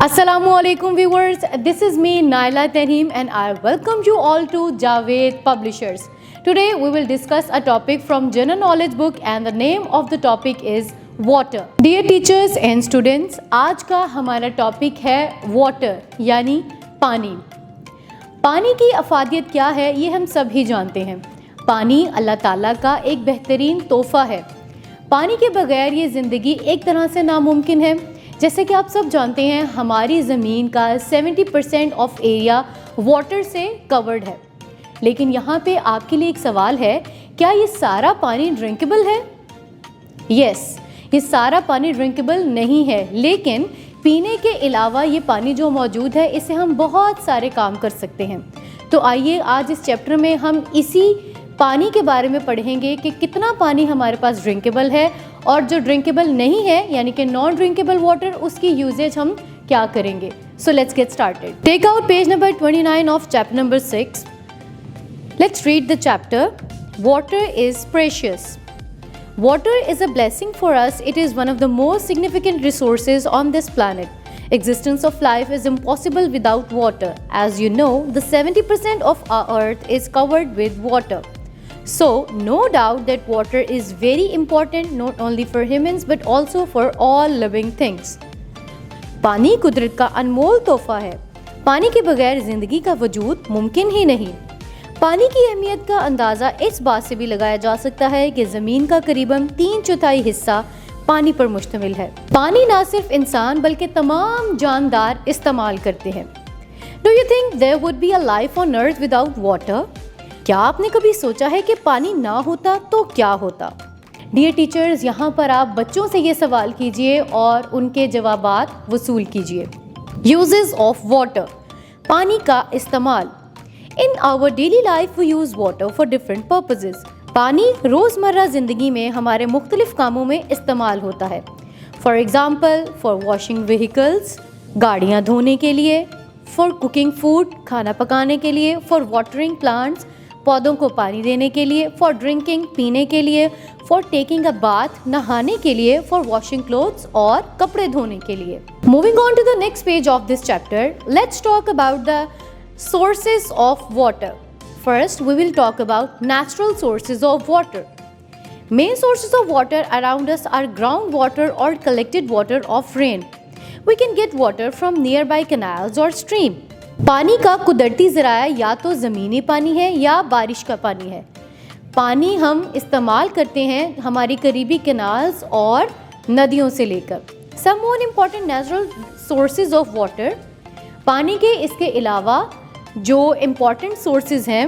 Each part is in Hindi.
Assalamualaikum viewers, this is me Naila Tahim and I welcome you all to Javed Publishers. Today we will discuss a topic from General Knowledge book and the name of the topic is water. Dear teachers and students, आज का हमारा टॉपिक है water यानी पानी। पानी की अफादियत क्या है ये हम सभी जानते हैं। पानी अल्लाह ताला का एक बेहतरीन तोहफ़ा है। पानी के बगैर ये ज़िंदगी एक तरह से नामुमकिन है। जैसे कि आप सब जानते हैं हमारी ज़मीन का 70% ऑफ एरिया वाटर से कवर्ड है। लेकिन यहाँ पे आपके लिए एक सवाल है, क्या ये सारा पानी ड्रिंकेबल है? यस, ये सारा पानी ड्रिंकेबल नहीं है, लेकिन पीने के अलावा ये पानी जो मौजूद है इससे हम बहुत सारे काम कर सकते हैं। तो आइए आज इस चैप्टर में हम इसी पानी के बारे में पढ़ेंगे कि कितना पानी हमारे पास ड्रिंकेबल है और जो ड्रिंकेबल नहीं है यानी कि नॉन ड्रिंकेबल वाटर उसकी यूजेज हम क्या करेंगे। So let's get started. Take out page number 29 of chapter number 6। Let's read the chapter. Water is precious. Water is a blessing for us. It is one of the most significant resources on this planet. Existence of life is impossible without water. As you know, the 70% of our earth is covered with water. So, no doubt that water is very important not only for humans but also for all living things. पानी कुदरत का अनमोल तोहफा है। पानी के बगैर जिंदगी का वजूद मुमकिन ही नहीं। पानी की अहमियत का अंदाज़ा इस बात से भी लगाया जा सकता है कि ज़मीन का करीबन 3/4 हिस्सा पानी पर मुश्तमिल है। पानी ना सिर्फ इंसान बल्कि तमाम जानदार इस्तेमाल करते हैं। Do you think there would be a life on earth without water? क्या आपने कभी सोचा है कि पानी ना होता तो क्या होता? डियर टीचर्स, यहाँ पर आप बच्चों से ये सवाल कीजिए और उनके जवाबात वसूल कीजिए। यूजेस ऑफ वाटर, पानी का इस्तेमाल। In our daily life we use water for different purposes. पानी रोज़मर्रा ज़िंदगी में हमारे मुख्तलिफ कामों में इस्तेमाल होता है। For example, for washing vehicles, गाड़ियाँ धोने के लिए, for cooking food, खाना पकाने के लिए, for watering plants, पौधों को पानी देने के लिए, for drinking, पीने के लिए, for taking a bath, नहाने के लिए, for washing clothes और कपड़े धोने के लिए। Moving on to the next page of this chapter, let's talk about the sources of water. First, we will talk about natural sources of water. Main sources of water around us are groundwater or collected water of rain. We can get water from nearby canals or stream. पानी का कुदरती ज़राया या तो ज़मीनी पानी है या बारिश का पानी है। पानी हम इस्तेमाल करते हैं हमारी करीबी कैनाल्स और नदियों से लेकर। Some more important natural sources of water. पानी के इसके अलावा जो इम्पॉर्टेंट सोर्सेज हैं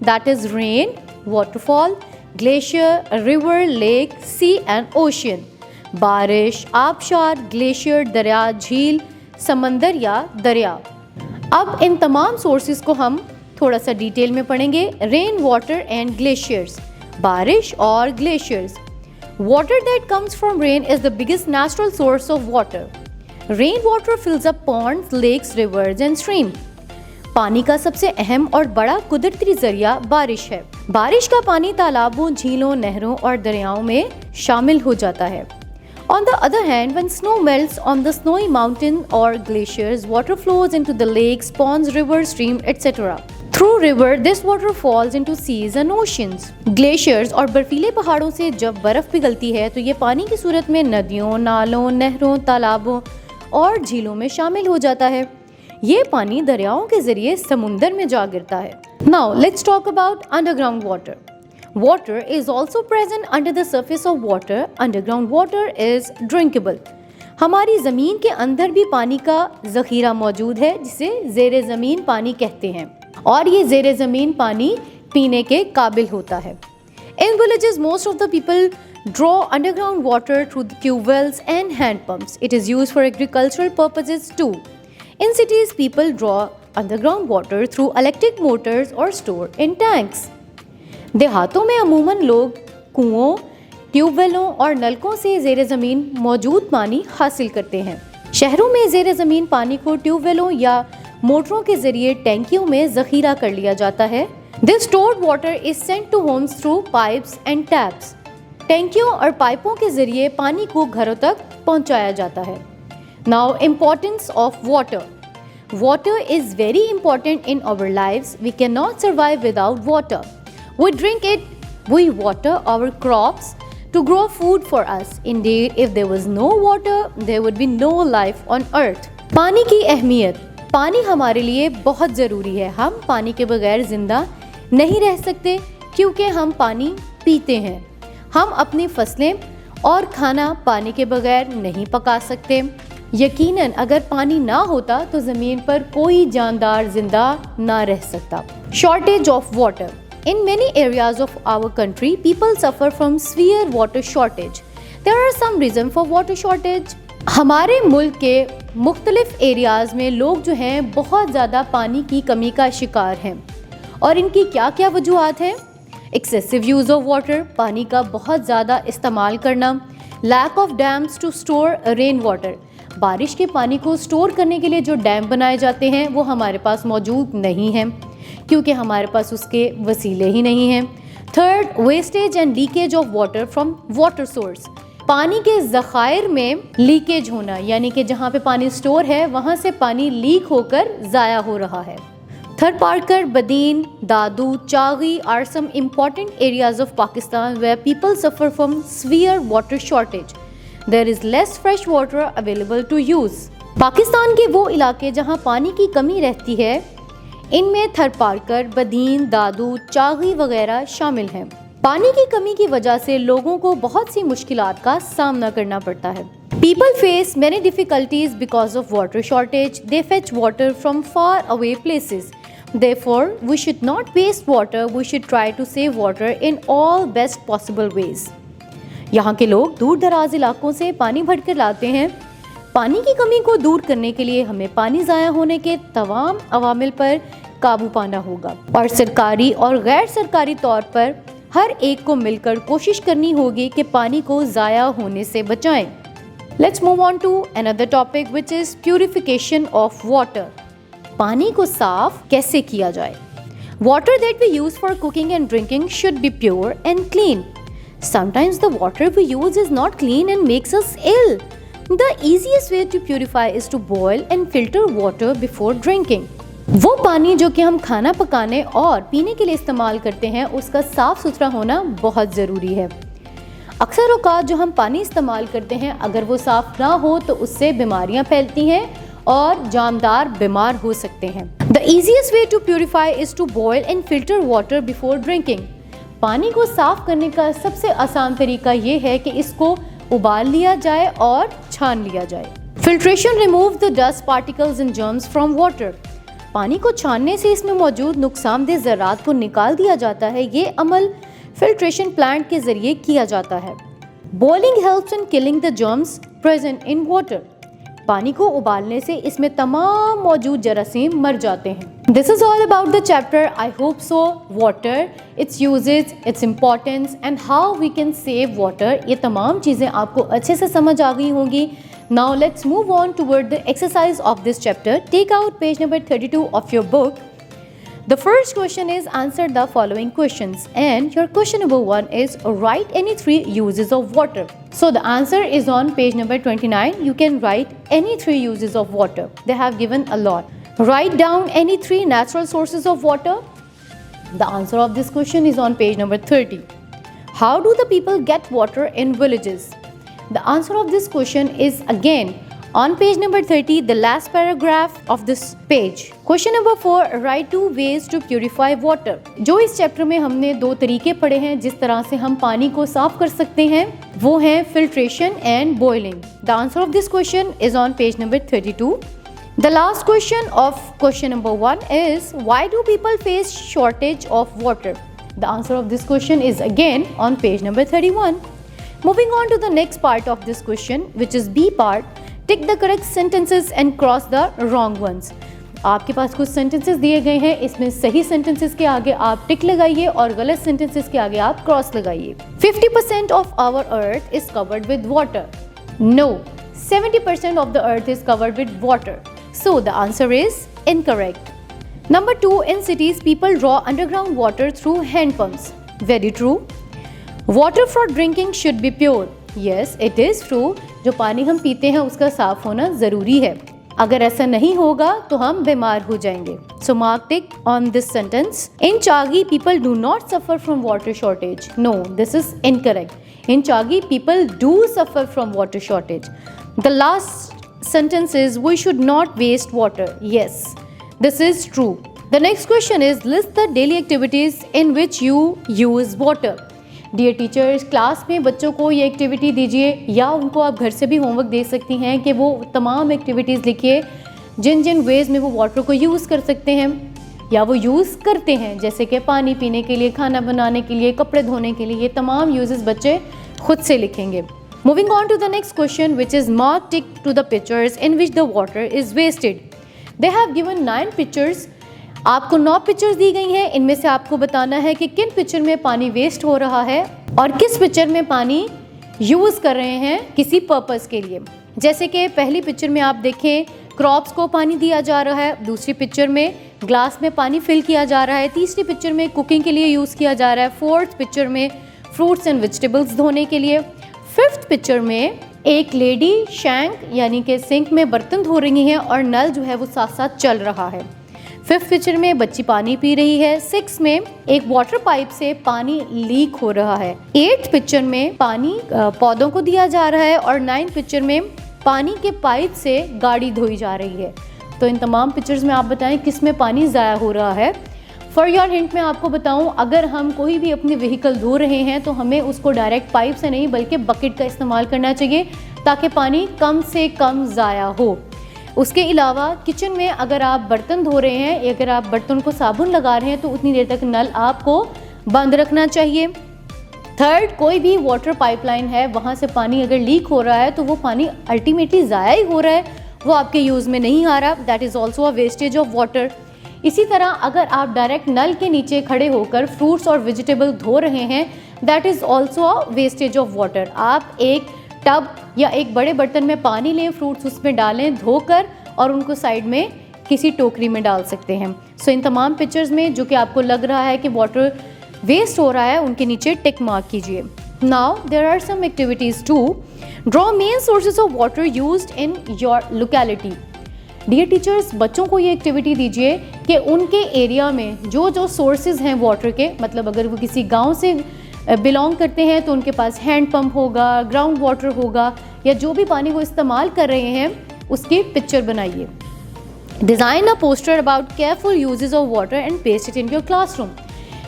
that is rain, waterfall, glacier, river, lake, sea and ocean. बारिश, आबशार, ग्लेशियर, दरिया, झील, समंदर या दरिया। अब इन तमाम सोर्सेज को हम थोड़ा सा डिटेल में पढ़ेंगे। रेन, वाटर एंड ग्लेशियर्स, बारिश और glaciers. Water that comes from rain is the biggest natural source of water. Rain water fills up ponds, lakes, rivers and stream. पानी का सबसे अहम और बड़ा कुदरती जरिया बारिश है। बारिश का पानी तालाबों, झीलों, नहरों और दरियाओं में शामिल हो जाता है। On the other hand, when snow melts on the snowy mountain or glaciers, water flows into the lakes, ponds, rivers, streams, etc. Through river, this water falls into seas and oceans. Glaciers और बर्फीले पहाड़ों से जब बर्फ पिघलती है तो ये पानी की सूरत में नदियों, नालों, नहरों, तालाबों और झीलों में शामिल हो जाता है। ये पानी दरियाओं के जरिए समुंदर में जा गिरता है। Now let's talk about underground water. Water is also present under the surface of water. Underground water is drinkable. हमारी ज़मीन के अंदर भी पानी का ज़ख़ीरा मौजूद है जिसे ज़ेरे ज़मीन पानी कहते हैं और ये ज़ेरे ज़मीन पानी पीने के काबिल होता है। In villages, most of the people draw underground water through the tube wells and hand pumps. It is used for agricultural purposes too. In cities, people draw underground water through electric motors or store in tanks. देहातों में अमूमन लोग कुओं, ट्यूबवेलों और नलकों से ज़ेरे ज़मीन मौजूद पानी हासिल करते हैं। शहरों में ज़ेरे ज़मीन पानी को ट्यूबवेलों या मोटरों के ज़रिए टैंकियों में ज़ख़ीरा कर लिया जाता है। This stored water is sent to homes through pipes and taps. टैंकियों और पाइपों के ज़रिए पानी को घरों तक पहुंचाया जाता है। Now, importance of water. Water is very important in our lives. We cannot survive without water. We drink it, we water our crops to grow food for us. Indeed, if there was no water, there would be no life on earth. पानी की अहमियत. पानी हमारे लिए बहुत ज़रूरी है. हम पानी के बगैर ज़िंदा नहीं रह सकते क्योंकि हम पानी पीते हैं. हम अपनी फसलें और खाना पानी के बगैर नहीं पका सकते. यकीनन अगर पानी ना होता तो ज़मीन पर कोई जानदार जिंदा ना रह सकता. Shortage of water. In many areas of our country, people suffer from severe water shortage. There are some reasons for water shortage. हमारे मुल्क के मुख्तलिफ एरियाज़ में लोग जो हैं बहुत ज़्यादा पानी की कमी का शिकार हैं. और इनकी क्या क्या वजूहात हैं? एक्सेसिव यूज़ ऑफ वाटर, पानी का बहुत ज़्यादा इस्तेमाल करना. Lack of dams to store rain water, बारिश के पानी को स्टोर करने के लिए जो डैम बनाए जाते हैं वो हमारे पास मौजूद नहीं हैं क्योंकि हमारे पास उसके वसीले ही नहीं हैं. Third, wastage and leakage of water from water source. पानी के ज़खायर में लीकेज होना, यानी कि जहाँ पे पानी स्टोर है वहाँ से पानी लीक होकर ज़ाया हो रहा है. Thar, Parkar, Badin, Dadu, Chagai are some important areas of Pakistan where people suffer from severe water shortage. There is less fresh water available to use. Pakistan के वो इलाके जहाँ पानी की कमी रहती है, इनमें थरपारकर, बदीन, दादू, चागी वगैरह शामिल हैं. पानी की कमी की वजह से लोगों को बहुत सी मुश्किलात का सामना करना पड़ता है. People face many difficulties because of water shortage. They fetch water from far away places. Therefore, we should not waste water. We should try to save water in all best possible ways. यहाँ के लोग दूर दराज इलाकों से पानी भर कर लाते हैं. पानी की कमी को दूर करने के लिए हमें पानी ज़ाया होने के तमाम अवामिल पर काबू पाना होगा और सरकारी और गैर सरकारी तौर पर हर एक को मिलकर कोशिश करनी होगी कि पानी को ज़ाया होने से बचाएं. Let's move on to another topic which is purification of water. पानी को साफ कैसे किया जाए? Water that we use for cooking and drinking should be pure and clean. Sometimes the water we use is not clean and makes us ill. The easiest way to purify is to boil and filter water before drinking. वो पानी जो कि हम खाना पकाने और पीने के लिए इस्तेमाल करते हैं उसका साफ़ सुथरा होना बहुत ज़रूरी है. अक्सर औक़ात जो हम पानी इस्तेमाल करते हैं अगर वो साफ़ ना हो तो उससे बीमारियां फैलती हैं और जानदार बीमार हो सकते हैं. The easiest way to purify is to boil and filter water before drinking. पानी को साफ़ करने का सबसे आसान तरीका ये है कि इसको उबाल लिया जाए और छान लिया जाए. Filtration remove the dust particles and germs from water. पानी को छानने से इसमें मौजूद नुकसानदेह ज़रात को निकाल दिया जाता है. ये अमल फिल्ट्रेशन प्लांट के ज़रिए किया जाता है. Boiling helps in killing the germs present in water. पानी को उबालने से इसमें तमाम मौजूद जरासीम मर जाते हैं. This is all about the chapter. I hope so. Water, its uses, its importance and how we can save water. ये तमाम चीज़ें आपको अच्छे से समझ आ गई होंगी. Now let's move on toward the exercise of this chapter. Take out page number 32 of your book. The first question is answer the following questions and your question number 1 is write any 3 uses of water. So the answer is on page number 29. You can write any 3 uses of water. They have given a lot. Write down any 3 natural sources of water. The answer of this question is on page number 30. How do the people get water in villages? The answer of this question is again on page number 30, the last paragraph of this page. Question number 4, write 2 ways to purify water. जो इस चैप्टर में हमने 2 तरीके पढ़े हैं जिस तरह से हम पानी को साफ कर सकते हैं वो हैं filtration and boiling. The answer of this question is on page number 32. The last question of question number 1 is why do people face shortage of water? The answer of this question is again on page number 31. Moving on to the next part of this question which is B part. Tick the correct sentences and cross the wrong ones. आपके पास कुछ sentences दिए गए हैं, इसमें सही sentences के आगे आप टिक लगाइए और गलत sentences के आगे आप क्रॉस लगाइए. 50% of our earth is covered with water. No, 70% of the earth is covered with water. So the answer is incorrect. Number 2, in cities people draw underground water through hand pumps. Very true. Water for drinking should be pure. Yes it is true, जो पानी हम पीते हैं उसका साफ होना ज़रूरी है। अगर ऐसा नहीं होगा तो हम बीमार हो जाएंगे। So mark tick on this sentence. In Chagai people do not suffer from water shortage. No, this is incorrect. In Chagai people do suffer from water shortage. The last sentence is we should not waste water. Yes, this is true. The next question is list the daily activities in which you use water. Dear teachers, class में बच्चों को ये एक्टिविटी दीजिए या उनको आप घर से भी होमवर्क दे सकती हैं कि वो तमाम एक्टिविटीज़ लिखिए जिन जिन वेज़ में वो वाटर को यूज़ कर सकते हैं या वो यूज़ करते हैं, जैसे कि पानी पीने के लिए, खाना बनाने के लिए, कपड़े धोने के लिए। ये तमाम यूजेस बच्चे खुद से लिखेंगे। Moving on to the next question, which is mark tick to the pictures in which the water is wasted. They have given 9 pictures. आपको 9 पिक्चर्स दी गई हैं। इनमें से आपको बताना है कि किन पिक्चर में पानी वेस्ट हो रहा है और किस पिक्चर में पानी यूज़ कर रहे हैं किसी पर्पस के लिए। जैसे कि पहली पिक्चर में आप देखें क्रॉप्स को पानी दिया जा रहा है, दूसरी पिक्चर में ग्लास में पानी फिल किया जा रहा है, तीसरी पिक्चर में कुकिंग के लिए यूज़ किया जा रहा है, फोर्थ पिक्चर में फ्रूट्स एंड वेजिटेबल्स धोने के लिए, फिफ्थ पिक्चर में एक लेडी शैंक यानी कि सिंक में बर्तन धो रही हैं और नल जो है वो साथ साथ चल रहा है। फिफ्थ पिक्चर में बच्ची पानी पी रही है। सिक्स में एक वाटर पाइप से पानी लीक हो रहा है। एट्थ पिक्चर में पानी पौधों को दिया जा रहा है और नाइन्थ पिक्चर में पानी के पाइप से गाड़ी धोई जा रही है। तो इन तमाम पिक्चर्स में आप बताएं किस में पानी ज़ाया हो रहा है। फॉर योर हिंट मैं आपको बताऊं, अगर हम कोई भी अपनी व्हीकल धो रहे हैं तो हमें उसको डायरेक्ट पाइप से नहीं बल्कि बकेट का इस्तेमाल करना चाहिए ताकि पानी कम से कम ज़ाया हो। उसके अलावा किचन में अगर आप बर्तन धो रहे हैं या अगर आप बर्तन को साबुन लगा रहे हैं तो उतनी देर तक नल आपको बंद रखना चाहिए। थर्ड, कोई भी वाटर पाइपलाइन है वहाँ से पानी अगर लीक हो रहा है तो वो पानी अल्टीमेटली ज़ाया ही हो रहा है, वो आपके यूज़ में नहीं आ रहा। That is also a wastage of water. इसी तरह अगर आप डायरेक्ट नल के नीचे खड़े होकर फ्रूट्स और वेजिटेबल धो रहे हैं, that is also a wastage of water. आप एक टब या एक बड़े बर्तन में पानी लें, फ्रूट्स उसमें डालें धोकर और उनको साइड में किसी टोकरी में डाल सकते हैं। सो इन तमाम पिक्चर्स में जो कि आपको लग रहा है कि वाटर वेस्ट हो रहा है उनके नीचे टिक मार्क कीजिए। Now there are some activities to draw main sources of water used in your locality. Dear teachers, बच्चों को ये एक्टिविटी दीजिए कि उनके एरिया में जो जो सोर्सेज हैं वाटर के, मतलब अगर वो किसी गांव से बिलोंग करते हैं तो उनके पास हैंड पंप होगा, ग्राउंड वाटर होगा, या जो भी पानी वो इस्तेमाल कर रहे हैं उसकी पिक्चर बनाइए। Design a poster about careful uses of water and paste it in your classroom.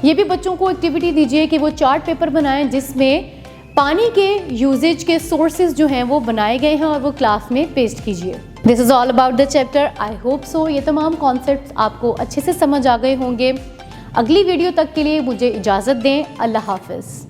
ये भी बच्चों को एक्टिविटी दीजिए कि वो चार्ट पेपर बनाएं जिसमें पानी के यूजेज के सोर्सेज जो हैं वो बनाए गए हैं और वो क्लास में पेस्ट कीजिए। This is all about the chapter. I hope so ये तमाम कॉन्सेप्ट्स आपको अच्छे से समझ आ गए होंगे। अगली वीडियो तक के लिए मुझे इजाज़त दें। अल्लाह हाफ़िज़।